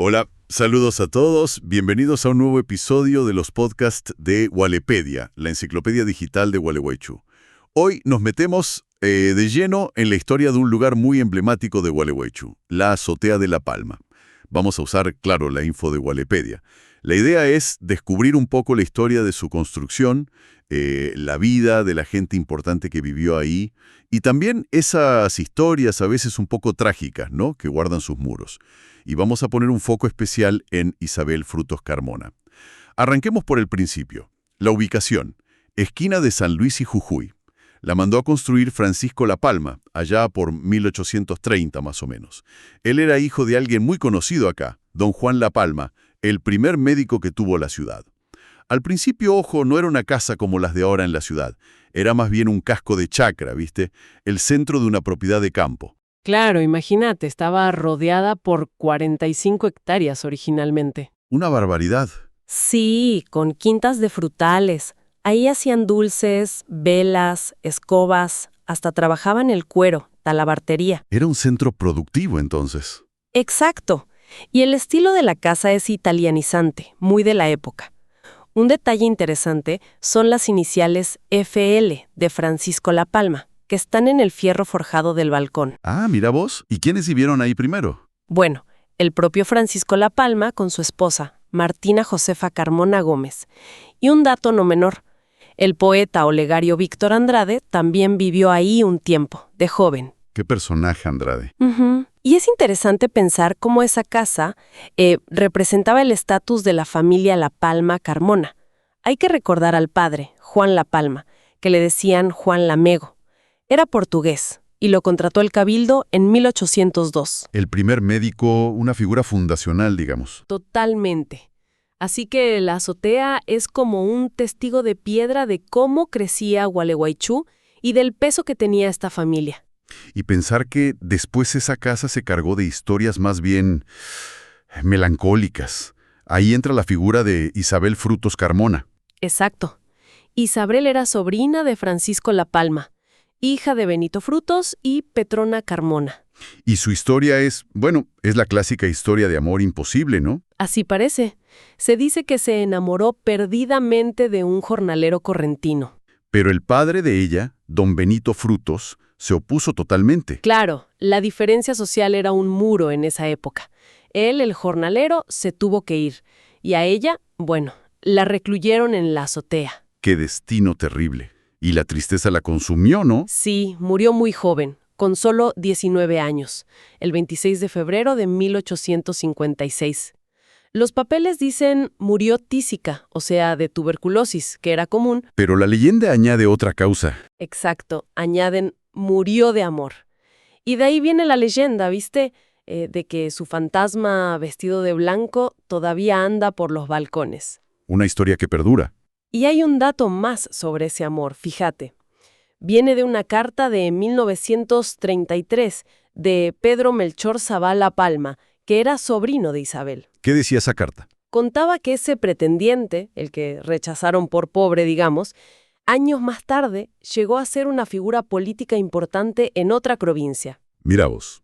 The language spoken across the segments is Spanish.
Hola, saludos a todos, bienvenidos a un nuevo episodio de los podcasts de Walepedia, la enciclopedia digital de Gualeguaychú. Hoy nos metemos de lleno en la historia de un lugar muy emblemático de Gualeguaychú, la azotea de La Palma. Vamos a usar, claro, la info de Walepedia. La idea es descubrir un poco la historia de su construcción, la vida de la gente importante que vivió ahí y también esas historias a veces un poco trágicas, ¿no?, que guardan sus muros. Y vamos a poner un foco especial en Isabel Frutos Carmona. Arranquemos por el principio. La ubicación. Esquina de San Luis y Jujuy. La mandó a construir Francisco La Palma, allá por 1830 más o menos. Él era hijo de alguien muy conocido acá, don Juan La Palma, el primer médico que tuvo la ciudad. Al principio, ojo, no era una casa como las de ahora en la ciudad. Era más bien un casco de chacra, ¿viste? El centro de una propiedad de campo. Claro, imagínate, estaba rodeada por 45 hectáreas originalmente. Una barbaridad. Sí, con quintas de frutales. Ahí hacían dulces, velas, escobas, hasta trabajaban el cuero, talabartería. Era un centro productivo entonces. Exacto. Y el estilo de la casa es italianizante, muy de la época. Un detalle interesante son las iniciales FL de Francisco La Palma, que están en el fierro forjado del balcón. Ah, mira vos. ¿Y quiénes vivieron ahí primero? Bueno, el propio Francisco La Palma con su esposa, Martina Josefa Carmona Gómez. Y un dato no menor, el poeta olegario Víctor Andrade también vivió ahí un tiempo, de joven. Qué personaje, Andrade. Y es interesante pensar cómo esa casa representaba el estatus de la familia La Palma Carmona. Hay que recordar al padre, Juan La Palma, que le decían Juan Lamego. Era portugués y lo contrató el Cabildo en 1802. El primer médico, una figura fundacional, digamos. Totalmente. Así que la azotea es como un testigo de piedra de cómo crecía Gualeguaychú y del peso que tenía esta familia. Y pensar que después esa casa se cargó de historias más bien melancólicas. Ahí entra la figura de Isabel Frutos Carmona. Exacto. Isabel era sobrina de Francisco La Palma, hija de Benito Frutos y Petrona Carmona. Y su historia es, bueno, es la clásica historia de amor imposible, ¿no? Así parece. Se dice que se enamoró perdidamente de un jornalero correntino. Pero el padre de ella, don Benito Frutos, se opuso totalmente. Claro, la diferencia social era un muro en esa época. Él, el jornalero, se tuvo que ir. Y a ella, bueno, la recluyeron en la azotea. Qué destino terrible. Y la tristeza la consumió, ¿no? Sí, murió muy joven, con solo 19 años, el 26 de febrero de 1856. Los papeles dicen murió tísica, o sea, de tuberculosis, que era común. Pero la leyenda añade otra causa. Exacto, añaden murió de amor. Y de ahí viene la leyenda, ¿viste? De que su fantasma vestido de blanco todavía anda por los balcones. Una historia que perdura. Y hay un dato más sobre ese amor, fíjate. Viene de una carta de 1933 de Pedro Melchor Zavala Palma, que era sobrino de Isabel. ¿Qué decía esa carta? Contaba que ese pretendiente, el que rechazaron por pobre, digamos, años más tarde llegó a ser una figura política importante en otra provincia. Mira vos.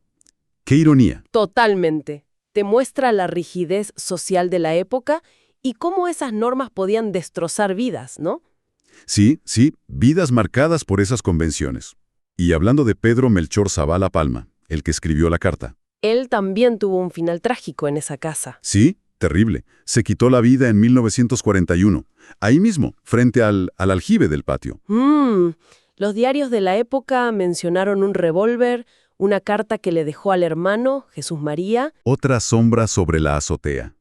¡Qué ironía! Totalmente. Te muestra la rigidez social de la época y cómo esas normas podían destrozar vidas, ¿no? Sí, vidas marcadas por esas convenciones. Y hablando de Pedro Melchor Zavala Palma, el que escribió la carta. Él también tuvo un final trágico en esa casa. Sí, terrible. Se quitó la vida en 1941. Ahí mismo, frente al aljibe del patio. Los diarios de la época mencionaron un revólver, una carta que le dejó al hermano, Jesús María. Otra sombra sobre la azotea.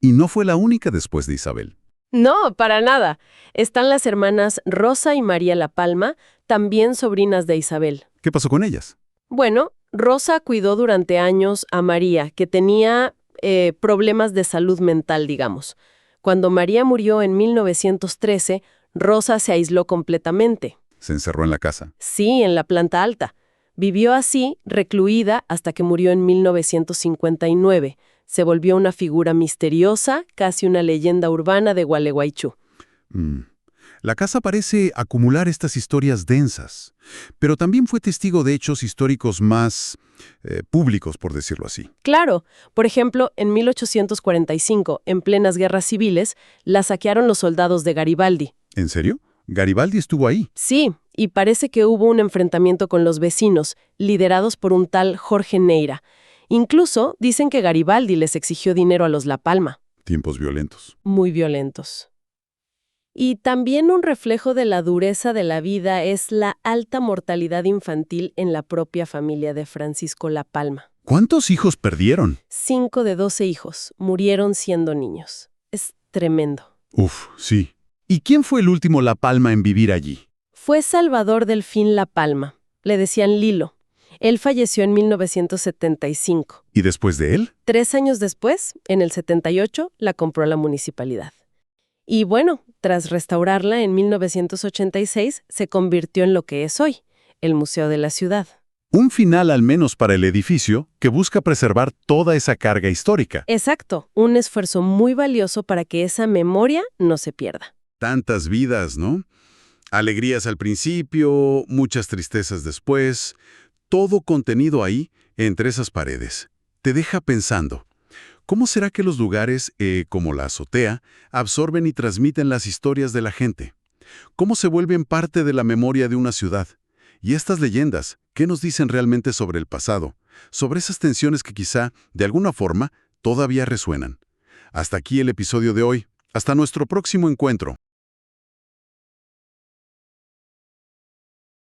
Y no fue la única después de Isabel. No, para nada. Están las hermanas Rosa y María La Palma, también sobrinas de Isabel. ¿Qué pasó con ellas? Bueno, Rosa cuidó durante años a María, que tenía problemas de salud mental, digamos. Cuando María murió en 1913, Rosa se aisló completamente. Se encerró en la casa. Sí, en la planta alta. Vivió así, recluida, hasta que murió en 1959. Se volvió una figura misteriosa, casi una leyenda urbana de Gualeguaychú. La casa parece acumular estas historias densas, pero también fue testigo de hechos históricos más públicos, por decirlo así. Claro, por ejemplo, en 1845, en plenas guerras civiles, la saquearon los soldados de Garibaldi. ¿En serio? ¿Garibaldi estuvo ahí? Sí, y parece que hubo un enfrentamiento con los vecinos, liderados por un tal Jorge Neira. Incluso dicen que Garibaldi les exigió dinero a los La Palma. Tiempos violentos. Muy violentos. Y también un reflejo de la dureza de la vida es la alta mortalidad infantil en la propia familia de Francisco La Palma. ¿Cuántos hijos perdieron? 5 de 12 hijos murieron siendo niños. Es tremendo. Uf, sí. ¿Y quién fue el último La Palma en vivir allí? Fue Salvador Delfín La Palma. Le decían Lilo. Él falleció en 1975. ¿Y después de él? 3 años después, en el 78, la compró la municipalidad. Y bueno, tras restaurarla en 1986, se convirtió en lo que es hoy, el Museo de la Ciudad. Un final al menos para el edificio que busca preservar toda esa carga histórica. Exacto, un esfuerzo muy valioso para que esa memoria no se pierda. Tantas vidas, ¿no? Alegrías al principio, muchas tristezas después, todo contenido ahí, entre esas paredes. Te deja pensando, ¿cómo será que los lugares, como la azotea, absorben y transmiten las historias de la gente? ¿Cómo se vuelven parte de la memoria de una ciudad? Y estas leyendas, ¿qué nos dicen realmente sobre el pasado? Sobre esas tensiones que quizá, de alguna forma, todavía resuenan. Hasta aquí el episodio de hoy. Hasta nuestro próximo encuentro.